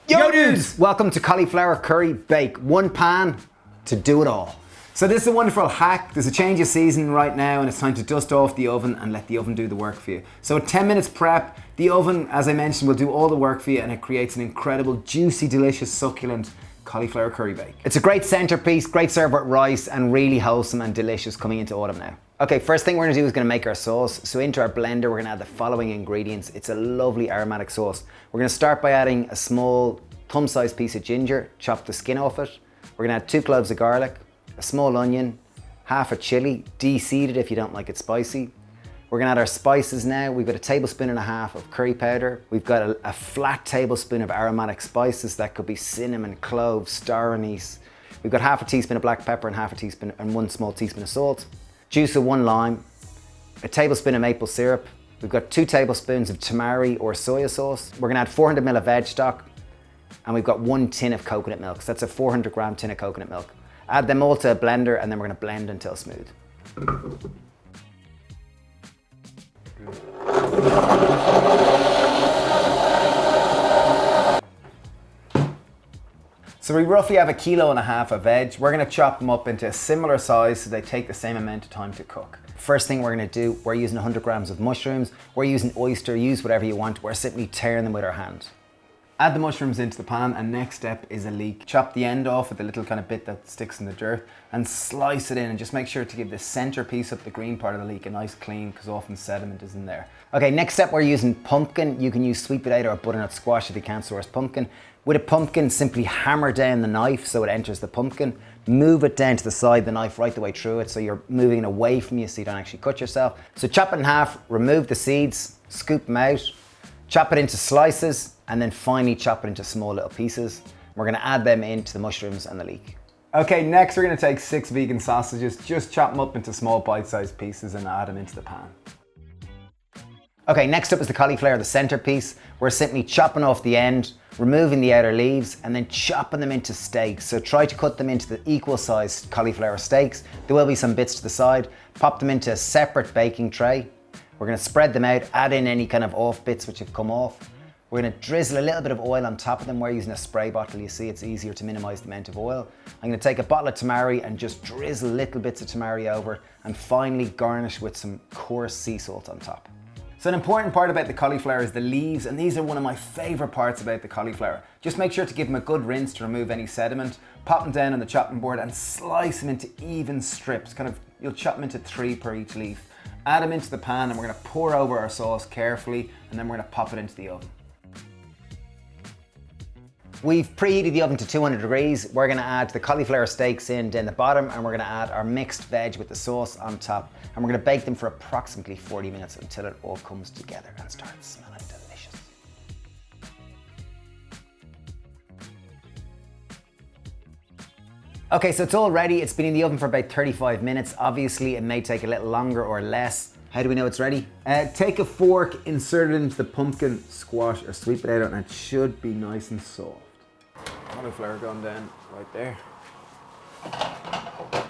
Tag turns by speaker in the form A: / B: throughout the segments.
A: Yo dudes! Welcome to Cauliflower Curry Bake. One pan to do it all. So this is a wonderful hack. There's a change of season right now and it's time to dust off the oven and let the oven do the work for you. So 10 minutes prep, the oven, as I mentioned, will do all the work for you and it creates an incredible, juicy, delicious, succulent cauliflower curry bake. It's a great centerpiece, great serve with rice and really wholesome and delicious coming into autumn now. Okay, first thing we're gonna do is gonna make our sauce. So into our blender, we're gonna add the following ingredients. It's a lovely aromatic sauce. We're gonna start by adding a small thumb-sized piece of ginger, chop the skin off it. We're gonna add 2 cloves of garlic, a small onion, half a chili, de-seeded if you don't like it spicy. We're gonna add our spices now. We've got 1.5 tablespoons of curry powder. We've got a flat tablespoon of aromatic spices. That could be cinnamon, cloves, star anise. We've got 1/2 teaspoon of black pepper and 1/2 teaspoon and 1 small teaspoon of salt. Juice of 1 lime, 1 tablespoon of maple syrup. We've got 2 tablespoons of tamari or soya sauce. We're gonna add 400 ml of veg stock. And we've got 1 tin of coconut milk. So that's a 400 gram tin of coconut milk. Add them all to a blender and then we're gonna blend until smooth. So we roughly have 1.5 kilos of veg. We're gonna chop them up into a similar size so they take the same amount of time to cook. First thing we're gonna do, we're using 100 grams of mushrooms. We're using oyster, use whatever you want. We're simply tearing them with our hand. Add the mushrooms into the pan and next step is a leek. Chop the end off with the little kind of bit that sticks in the dirt and slice it in and just make sure to give the center piece up the green part of the leek a nice clean because often sediment is in there. Okay, next step we're using pumpkin. You can use sweet potato or butternut squash if you can't source pumpkin. With a pumpkin, simply hammer down the knife so it enters the pumpkin. Move it down to the side of the knife right the way through it so you're moving it away from you so you don't actually cut yourself. So chop it in half, remove the seeds, scoop them out, chop it into slices, and then finally chop it into small little pieces. We're gonna add them into the mushrooms and the leek. Okay, next we're gonna take 6 vegan sausages, just chop them up into small bite-sized pieces and add them into the pan. Okay, next up is the cauliflower, the centerpiece. We're simply chopping off the end, removing the outer leaves, and then chopping them into steaks. So try to cut them into the equal sized cauliflower steaks. There will be some bits to the side. Pop them into a separate baking tray. We're gonna spread them out, add in any kind of off bits which have come off. We're gonna drizzle a little bit of oil on top of them. We're using a spray bottle. You see, it's easier to minimize the amount of oil. I'm gonna take a bottle of tamari and just drizzle little bits of tamari over and finally garnish with some coarse sea salt on top. So an important part about the cauliflower is the leaves, and these are one of my favorite parts about the cauliflower. Just make sure to give them a good rinse to remove any sediment. Pop them down on the chopping board and slice them into even strips. You'll chop them into 3 per each leaf. Add them into the pan and we're gonna pour over our sauce carefully and then we're gonna pop it into the oven. We've preheated the oven to 200 degrees. We're gonna add the cauliflower steaks in down the bottom and we're gonna add our mixed veg with the sauce on top. And we're gonna bake them for approximately 40 minutes until it all comes together and starts smelling delicious. Okay, so it's all ready. It's been in the oven for about 35 minutes. Obviously, it may take a little longer or less. How do we know it's ready? Take a fork, insert it into the pumpkin, squash, or sweet potato, and it should be nice and soft. Cauliflower going down right there. The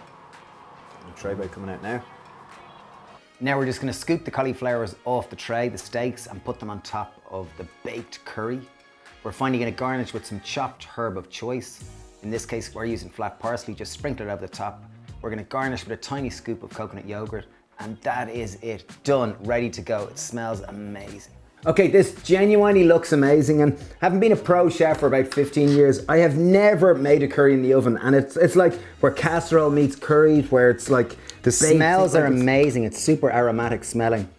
A: tray bag coming out now. Now we're just gonna scoop the cauliflowers off the tray, the steaks, and put them on top of the baked curry. We're finally gonna garnish with some chopped herb of choice. In this case, we're using flat parsley, just sprinkle it over the top. We're gonna garnish with a tiny scoop of coconut yogurt, and that is it. Done, ready to go. It smells amazing. Okay, this genuinely looks amazing, and having been a pro chef for about 15 years, I have never made a curry in the oven, and it's like where casserole meets curry, where it's like the smells are amazing. It's super aromatic smelling.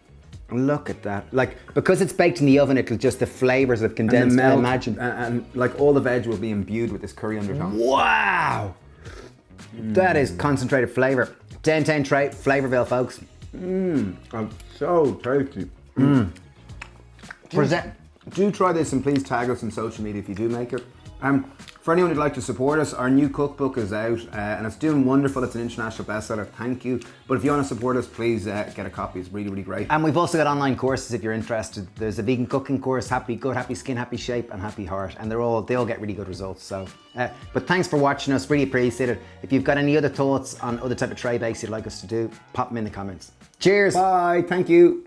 A: Look at that. Like, because it's baked in the oven, it'll just, the flavors have condensed, I imagine. And like all the veg will be imbued with this curry undertone. Wow! That is concentrated flavor. Downtown tray, Flavorville, folks.
B: I'm so tasty.
A: Do try this and please tag us on social media if you do make it. For anyone who'd like to support us, our new cookbook is out and it's doing wonderful. It's an international bestseller, thank you. But if you want to support us, please get a copy. It's really, really great. And we've also got online courses if you're interested. There's a vegan cooking course, Happy Gut, Happy Skin, Happy Shape, and Happy Heart. And they all get really good results. So, but thanks for watching us, really appreciate it. If you've got any other thoughts on other type of tray bakes you'd like us to do, pop them in the comments. Cheers.
B: Bye, thank you.